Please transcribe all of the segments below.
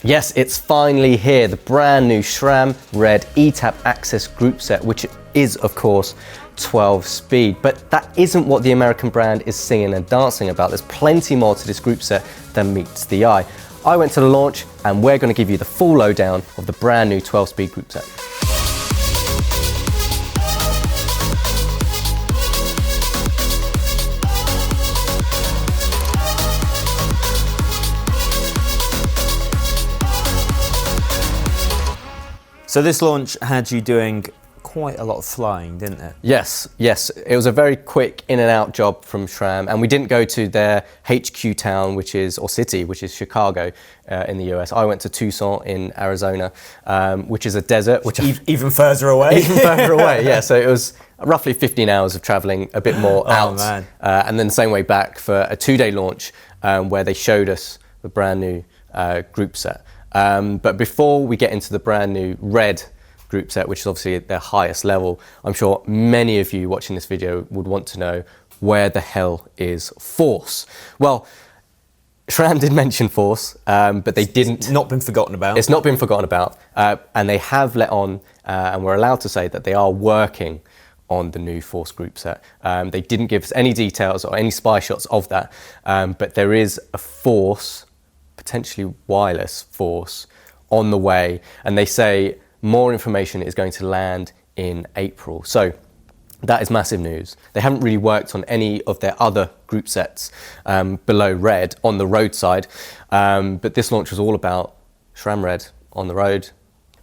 Yes, it's finally here, the brand new SRAM Red eTAP AXS group set, which is, of course, 12 speed. But that isn't what the American brand is singing and dancing about. There's plenty more to this group set than meets the eye. I went to the launch and we're going to give you the full lowdown of the brand new 12 speed group set. So this launch had you doing quite a lot of flying, didn't it? Yes. It was a very quick in and out job from SRAM, and we didn't go to their HQ town, or city, which is Chicago in the US. I went to Tucson in Arizona, which is a desert. Which even further away? Even further away, yeah. So it was roughly 15 hours of traveling, a bit more out. Man. And then the same way back for a 2-day launch where they showed us the brand new group set. But before we get into the brand new Red group set, which is obviously at their highest level, I'm sure many of you watching this video would want to know, where the hell is Force? Well, SRAM did mention Force, but they didn't. It's not been forgotten about. It's not been forgotten about, and they have let on, and we're allowed to say that they are working on the new Force group set. They didn't give us any details or any spy shots of that, but there is a Force, potentially wireless Force, on the way, and they say more information is going to land in April. So that is massive news. They haven't really worked on any of their other group sets below Red on the road side, but this launch was all about SRAM Red on the road.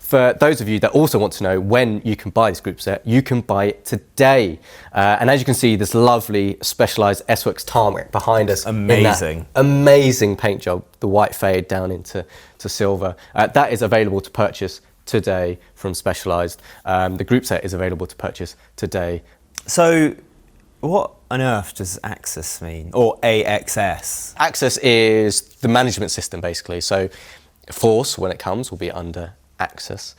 For those of you that also want to know when you can buy this group set, you can buy it today. And as you can see, this lovely specialized S-Works tarmac behind us. Amazing. Amazing paint job, the white fade down into silver. That is available to purchase today from Specialized. The group set is available to purchase today. So what on earth does AXS mean, or AXS? AXS is the management system, basically. So Force, when it comes, will be under AXS,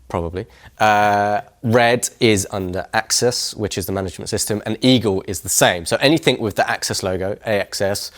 probably. Red is under AXS, which is the management system, and Eagle is the same. So anything with the AXS logo, AXS,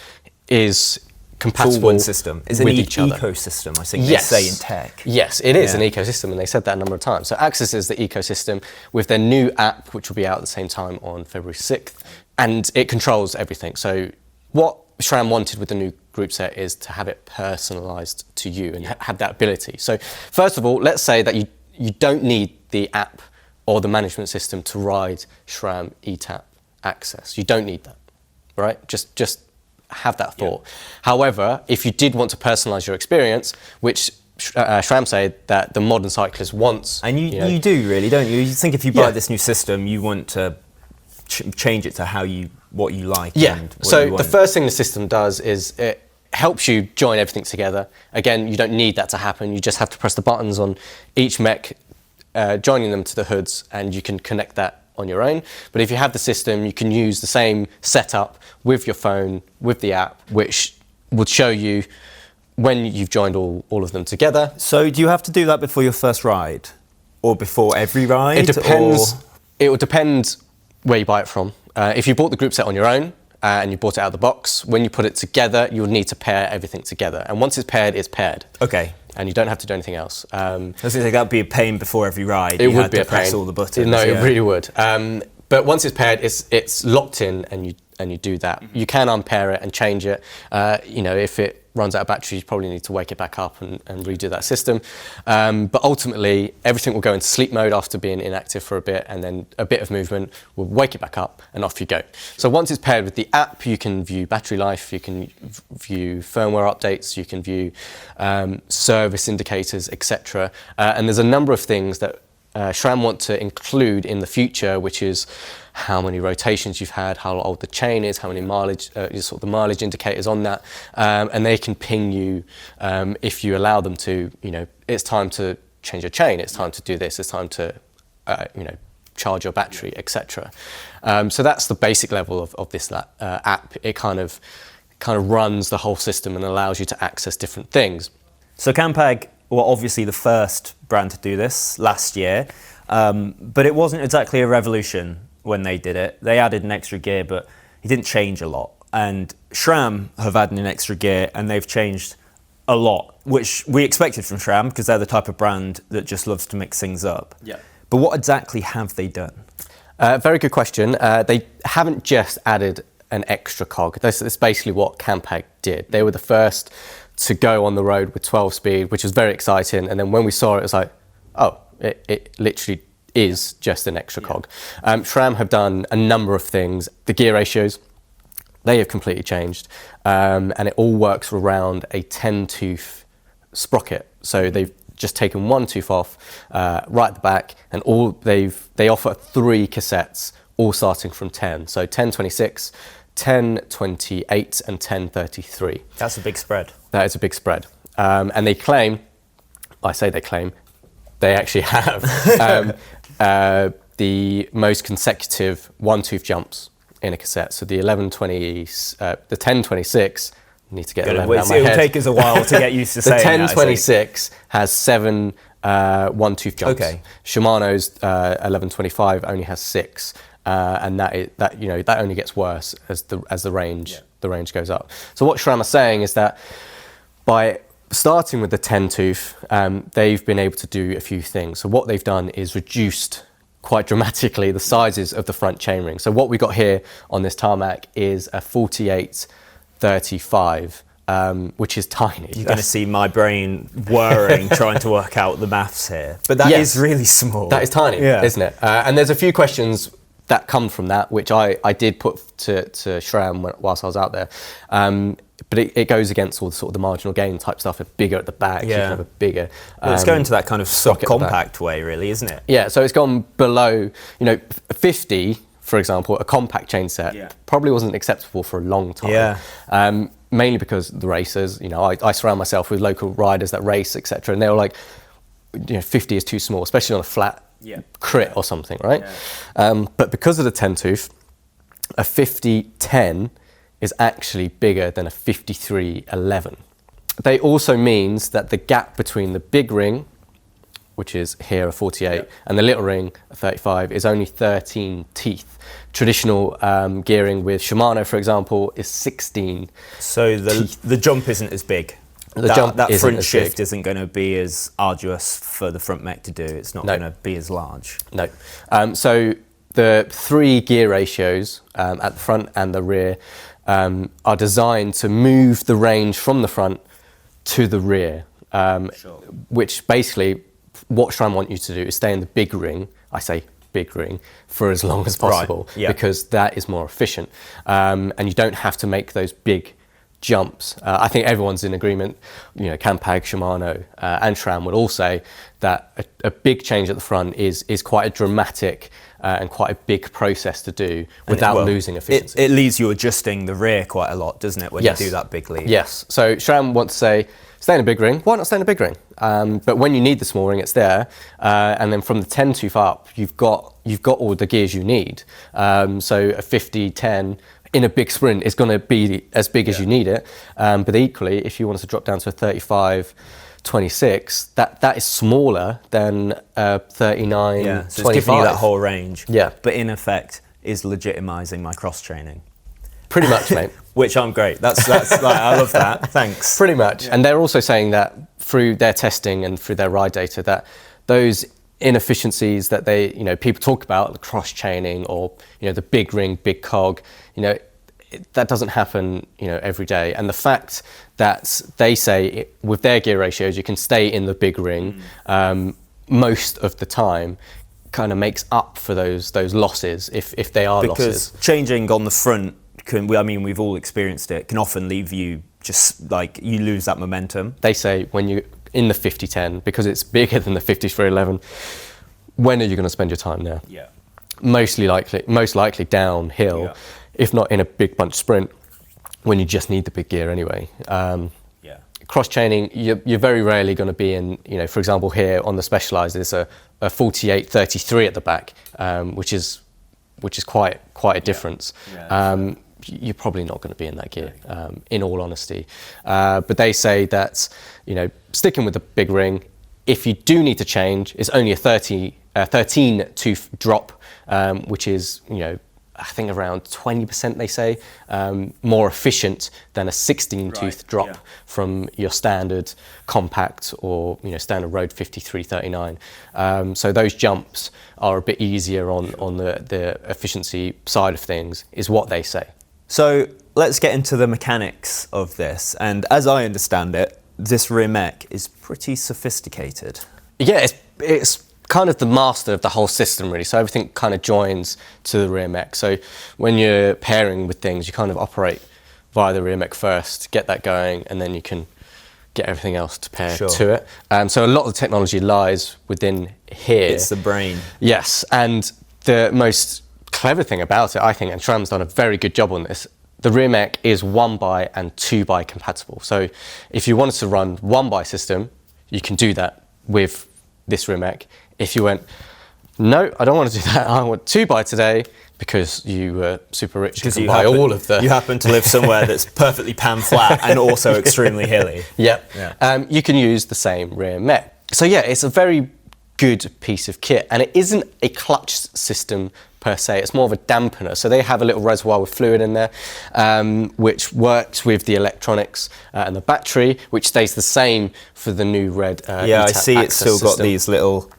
is compatible one system. It's an ecosystem, I think they say in tech. Yes, it is an ecosystem, and they said that a number of times. So AXS is the ecosystem with their new app, which will be out at the same time on February 6th, and it controls everything. So what SRAM wanted with the new group set is to have it personalized to you and have that ability. So first of all, let's say that you don't need the app or the management system to ride SRAM eTAP AXS. You don't need that, right? Just have that thought. Yeah. However, if you did want to personalize your experience, which SRAM say that the modern cyclist wants. And you do really, don't you? You think if you buy this new system, you want to change it to what you like. Yeah, and so the first thing the system does is it helps you join everything together. Again, you don't need that to happen. You just have to press the buttons on each mech, joining them to the hoods, and you can connect that on your own. But if you have the system, you can use the same setup with your phone, with the app, which would show you when you've joined all of them together. So do you have to do that before your first ride? Or before every ride? It depends. It will depend where you buy it from. If you bought the group set on your own, and you bought it out of the box, when you put it together, you'll need to pair everything together. And once it's paired. Okay. And you don't have to do anything else. I was going to say, that would be a pain before every ride. It would be a pain. Press all the buttons. No, it really would. But once it's paired, it's locked in, and you do that. You can unpair it and change it. If it runs out of battery, you probably need to wake it back up and redo that system. But ultimately, everything will go into sleep mode after being inactive for a bit, and then a bit of movement will wake it back up, and off you go. So once it's paired with the app, you can view battery life, you can view firmware updates, you can view service indicators, etc. And there's a number of things that SRAM want to include in the future, which is how many rotations you've had, how old the chain is, how many mileage, the mileage indicators on that, and they can ping you if you allow them to. It's time to change your chain, it's time to do this, it's time to, charge your battery, etc. So that's the basic level of this app. It kind of runs the whole system and allows you to access different things. So Campag were obviously the first brand to do this last year, but it wasn't exactly a revolution when they did it. They added an extra gear, but it didn't change a lot. And SRAM have added an extra gear, and they've changed a lot. which we expected from SRAM because they're the type of brand that just loves to mix things up. Yeah. But what exactly have they done? Very good question. They haven't just added an extra cog. That's basically what Campag did. They were the first to go on the road with 12 speed, which was very exciting. And then when we saw it, it was like, oh, it literally is just an extra cog. SRAM have done a number of things. The gear ratios, they have completely changed. And it all works around a 10-tooth sprocket. So they've just taken one tooth off right at the back, and they offer 3 cassettes, all starting from 10. So 1026, 1028, and 1033. That's a big spread. That is a big spread. And they claim, they actually have the most consecutive one-tooth jumps in a cassette. So the 1026, I need to get 11 out of my head. It'll take us a while to get used to saying that. The 1026 has 7 one-tooth jumps. Okay. Shimano's 1125 only has 6, and that only gets worse as the range goes up. So what SRAM are saying is that by starting with the 10-tooth, they've been able to do a few things. So what they've done is reduced quite dramatically the sizes of the front chainring. So what we got here on this tarmac is a 48-35, which is tiny. You're going to see my brain whirring trying to work out the maths here. But that is really small. That is tiny, isn't it? And there's a few questions that come from that, which I did put to SRAM whilst I was out there. But it goes against all the sort of the marginal gain type stuff. It's bigger at the back. You can have a bigger. Well, it's going to that kind of subcompact way, really, isn't it? Yeah. So it's gone below. 50, for example, a compact chain set probably wasn't acceptable for a long time. Yeah. Mainly because the racers. I surround myself with local riders that race, etc. And they were like, 50 is too small, especially on a flat crit or something, right? Yeah. But because of the 10-tooth, a 50-10 is actually bigger than a 53-11. They also means that the gap between the big ring, which is here a 48, and the little ring, a 35, is only 13 teeth. Traditional gearing with Shimano, for example, is 16. So the jump isn't as big. That front shift isn't going to be as arduous for the front mech to do. It's not going to be as large. No. So the 3 gear ratios at the front and the rear are designed to move the range from the front to the rear, which basically what SRAM want you to do is stay in the big ring, I say big ring, for as long as possible, because that is more efficient. And you don't have to make those big jumps. I think everyone's in agreement, Campag, Shimano and SRAM would all say that a big change at the front is quite a dramatic and quite a big process to do without losing efficiency. It leaves you adjusting the rear quite a lot, doesn't it, when you do that big lead? Yes. So SRAM want to say, stay in a big ring. Why not stay in a big ring? But when you need the small ring, it's there. And then from the 10-tooth up, you've got all the gears you need. So a 50-10 in a big sprint is going to be as big as you need it. But equally, if you want to drop down to a 35-26, that is smaller than 39-25. Yeah, so it's giving you that whole range. Yeah. But in effect, is legitimising my cross-training. Pretty much, mate. Which I'm great. That's I love that. Thanks. Pretty much. Yeah. And they're also saying that through their testing and through their ride data, that those inefficiencies that people talk about, the cross-chaining or the big ring, big cog, that doesn't happen every day. And the fact that they say with their gear ratios you can stay in the big ring most of the time kind of makes up for those losses if they are losses. Because changing on the front we've all experienced it, can often leave you just like you lose that momentum. They say when you in the 50-10, because it's bigger than the 53-11, when are you going to spend your time there? Yeah. Most likely downhill, if not in a big bunch sprint, when you just need the big gear anyway. Cross-chaining, you're very rarely going to be in, for example, here on the Specialized, there's a 48-33 at the back, which is quite a difference. You're probably not going to be in that gear, in all honesty. But they say that, sticking with the big ring, if you do need to change, it's only a 13-tooth drop, which is, I think around 20%, they say, more efficient than a 16-tooth drop from your standard compact or standard road 5339. So those jumps are a bit easier on the efficiency side of things, is what they say. So let's get into the mechanics of this. And as I understand it, this rear mech is pretty sophisticated. Yeah, it's kind of the master of the whole system, really. So everything kind of joins to the rear mech. So when you're pairing with things, you kind of operate via the rear mech first, get that going, and then you can get everything else to pair to it. So a lot of the technology lies within here. It's the brain. Yes, and the most clever thing about it, I think, and SRAM's done a very good job on this, the rear mech is 1x and 2x compatible. So if you wanted to run 1x system, you can do that with this rear mech. If you went, no, I don't want to do that, I want 2x today, because you were super rich and can buy all of the... You happen to live somewhere that's perfectly pan flat and also extremely hilly. Yep. Yeah. You can use the same rear mech. So yeah, it's a very good piece of kit, and it isn't a clutch system per se, it's more of a dampener. So they have a little reservoir with fluid in there, which works with the electronics and the battery, which stays the same for the new Red Yeah, eTAP I see it's still system. got these little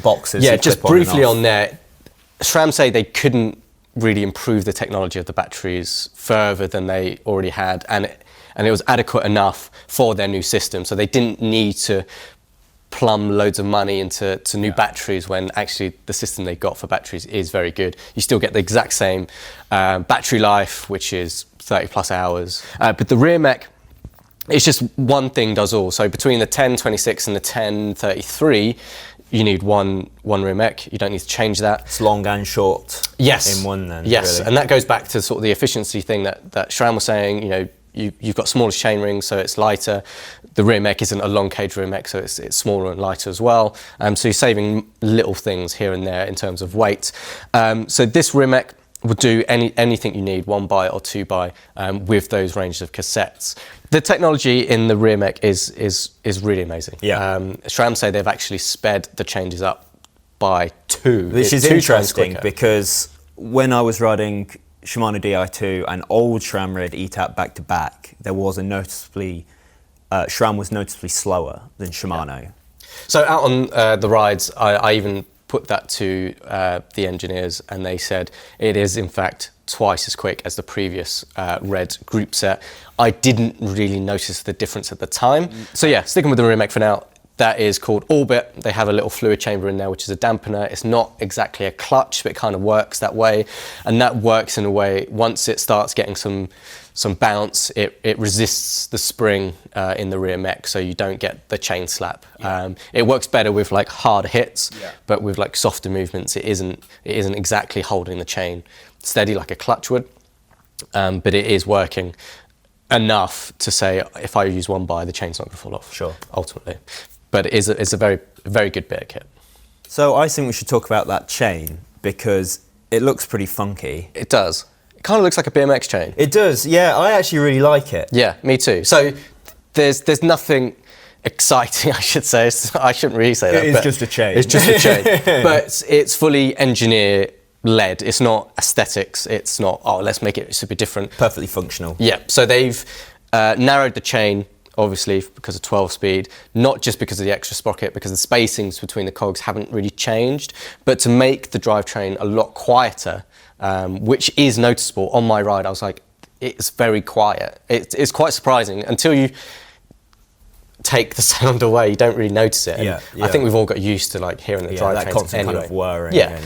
boxes. Yeah, just briefly on there, SRAM say they couldn't really improve the technology of the batteries further than they already had, and it was adequate enough for their new system. So they didn't need to plumb loads of money into new batteries, when actually the system they got for batteries is very good. You still get the exact same battery life, which is 30 plus hours. But the rear mech, it's just one thing does all. So between the 1026 and the 1033, you need one rear mech. You don't need to change that. It's long and short. Yes. In one then. Yes, really. And that goes back to sort of the efficiency thing that SRAM was saying. You've got smaller chain rings, so it's lighter. The rear mech isn't a long cage rear mech, so it's smaller and lighter as well. So you're saving little things here and there in terms of weight. So this rear mech will do anything you need, 1x or 2x, with those ranges of cassettes. The technology in the rear mech is really amazing. Yeah. SRAM say they've actually sped the changes up by 2. Which is interesting, because when I was riding Shimano Di2 and old SRAM Red eTAP back to back, there was a noticeably SRAM was noticeably slower than Shimano. Yeah. So out on the rides, I even put that to the engineers, and they said it is in fact twice as quick as the previous Red group set. I didn't really notice the difference at the time. So yeah, sticking with the rear mech for now. That is called Orbit. They have a little fluid chamber in there, which is a dampener. It's not exactly a clutch, but it kind of works that way. And that works in a way, once it starts getting some bounce, it resists the spring in the rear mech, so you don't get the chain slap. Yeah. It works better with like hard hits, but with like softer movements, it isn't exactly holding the chain steady like a clutch would. But it is working enough to say, if I use 1x, the chain's not going to fall off. Sure. Ultimately. But it's a very, very good bit of kit. So I think we should talk about that chain, because it looks pretty funky. It does. It kind of looks like a BMX chain. It does, yeah. I actually really like it. Yeah, me too. So there's nothing exciting, I should say. I shouldn't really say that. It's just a chain. It's just a chain. But it's fully engineer-led. It's not aesthetics. It's not, let's make it super different. Perfectly functional. Yeah, so they've narrowed the chain, obviously, because of 12-speed, not just because of the extra sprocket, because the spacings between the cogs haven't really changed, but to make the drivetrain a lot quieter, which is noticeable. On my ride, I was like, it's very quiet. It's quite surprising. Until you take the sound away, you don't really notice it. Yeah. I think we've all got used to like hearing the drivetrain that constant anyway. kind of whirring. Yeah.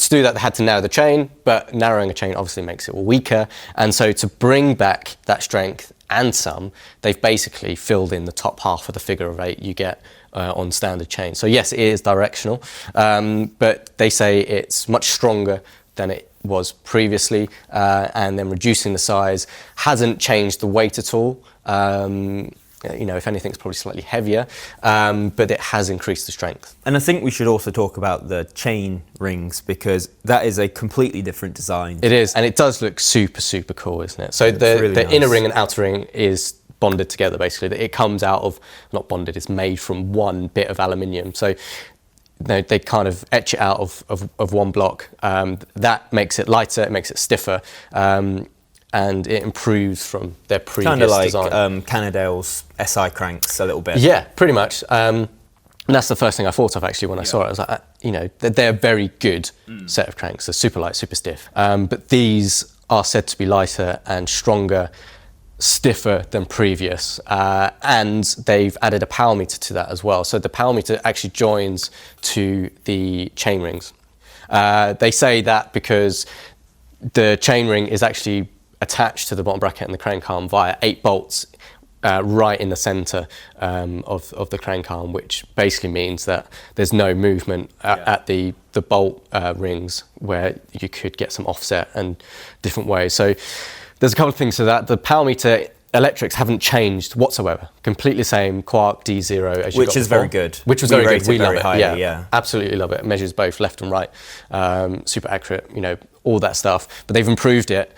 To do that, they had to narrow the chain, but narrowing a chain obviously makes it weaker. And so to bring back that strength and some, they've basically filled in the top half of the figure of 8 you get on standard chain. So yes, it is directional, but they say it's much stronger than it was previously, and then reducing the size hasn't changed the weight at all. If anything, it's probably slightly heavier, but it has increased the strength. And I think we should also talk about the chain rings, because that is a completely different design. It is, and it does look super, super cool, isn't it? So really the nice. inner ring and outer ring is bonded together, basically. It comes out of, not bonded, it's made from one bit of aluminium. So they kind of etch it out of one block. That makes it lighter, it makes it stiffer, and it improves from their previous design. Kind of like Cannondale's SI cranks a little bit. Yeah, pretty much. And that's the first thing I thought of actually when I saw it. I was like, they're a very good set of cranks. They're super light, super stiff. But these are said to be lighter and stronger, stiffer than previous, and they've added a power meter to that as well. So the power meter actually joins to the chain rings. They say that because the chain ring is actually attached to the bottom bracket and the crank arm via 8 bolts right in the center of the crank arm, which basically means that there's no movement at the bolt rings, where you could get some offset and different ways. So there's a couple of things to that. The power meter electrics haven't changed whatsoever. Completely same Quark D0 as you got Which is before. very good. Which was very good. We love it. Highly, yeah. Absolutely love it. It measures both left and right. Super accurate, all that stuff. But they've improved it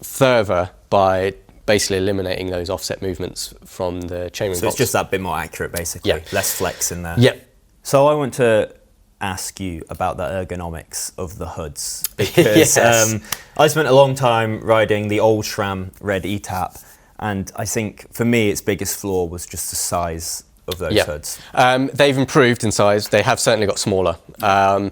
further by basically eliminating those offset movements from the chainring So box. it's just that bit more accurate, basically. Less flex in there. Yep. So I want to ask you about the ergonomics of the hoods, because I spent a long time riding the old SRAM Red eTAP, and I think for me its biggest flaw was just the size of those hoods. They've improved in size. They have certainly got smaller. I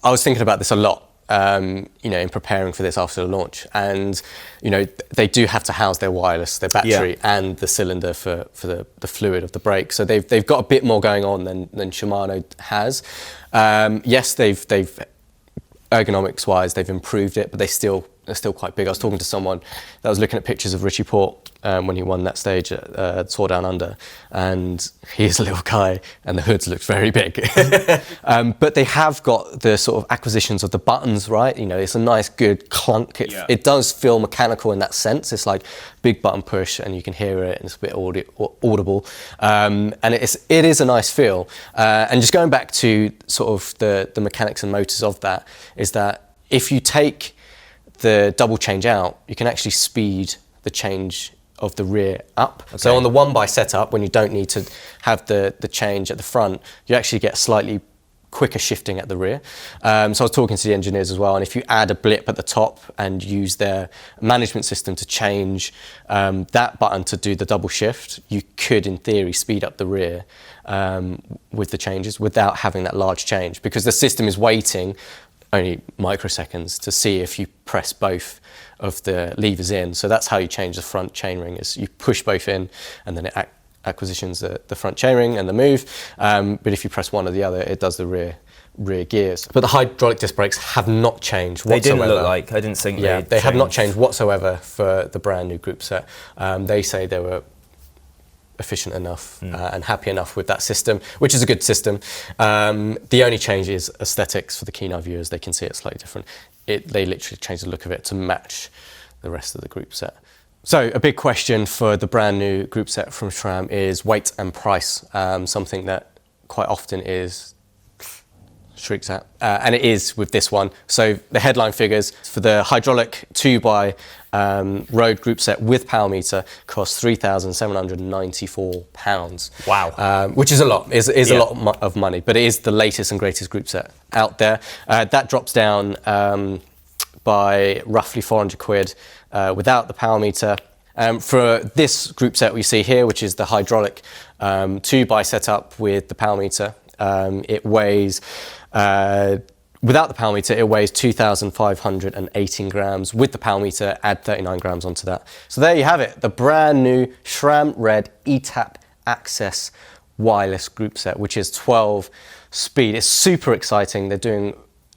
was thinking about this a lot, in preparing for this after the launch, and they do have to house their wireless, their battery, and the cylinder for the fluid of the brake. So they've got a bit more going on than Shimano has. Yes, they've ergonomics wise they've improved it, but they're still quite big. I was talking to someone that was looking at pictures of Richie Port when he won that stage at Tour Down Under, and he's a little guy and the hoods look very big. But they have got the sort of acquisitions of the buttons, right? It's a nice good clunk. It does feel mechanical in that sense. It's like big button push and you can hear it and it's a bit audible. And it is a nice feel. And just going back to sort of the mechanics and motors of that, is that if you take the double change out, you can actually speed the change of the rear up. Okay. So on the 1x setup, when you don't need to have the change at the front, you actually get slightly quicker shifting at the rear. So I was talking to the engineers as well, and if you add a blip at the top and use their management system to change that button to do the double shift, you could in theory speed up the rear with the changes without having that large change, because the system is waiting only microseconds to see if you press both of the levers in. So that's how you change the front chainring, is you push both in and then it acquisitions the front chainring and the move. But if you press one or the other, it does the rear gears. But the hydraulic disc brakes have not changed whatsoever. They didn't look like, I didn't think they have not changed whatsoever for the brand new group set. They say they were efficient enough and happy enough with that system, which is a good system. The only change is aesthetics. For the keen eye viewers, they can see it slightly different. They literally changed the look of it to match the rest of the group set. So a big question for the brand new group set from SRAM is weight and price, something that quite often is shrieks at, and it is with this one. So the headline figures for the hydraulic 2x road group set with power meter costs £3,794. Wow. Which is a lot, is a lot of money, but it is the latest and greatest group set out there. That drops down by roughly 400 quid without the power meter. For this group set we see here, which is the hydraulic 2x setup with the power meter, it weighs, without the power meter, it weighs 2,518 grams. With the power meter, add 39 grams onto that. So there you have it, the brand new SRAM Red eTAP AXS wireless group set, which is 12 speed. It's super exciting. They're doing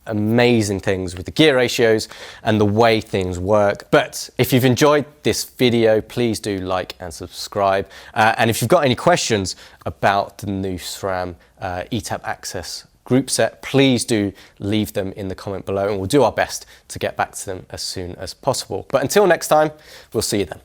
amazing things with the gear ratios and the way things work. But if you've enjoyed this video, please do like and subscribe. And if you've got any questions about the new SRAM eTAP AXS group set, please do leave them in the comment below and we'll do our best to get back to them as soon as possible. But until next time, we'll see you then.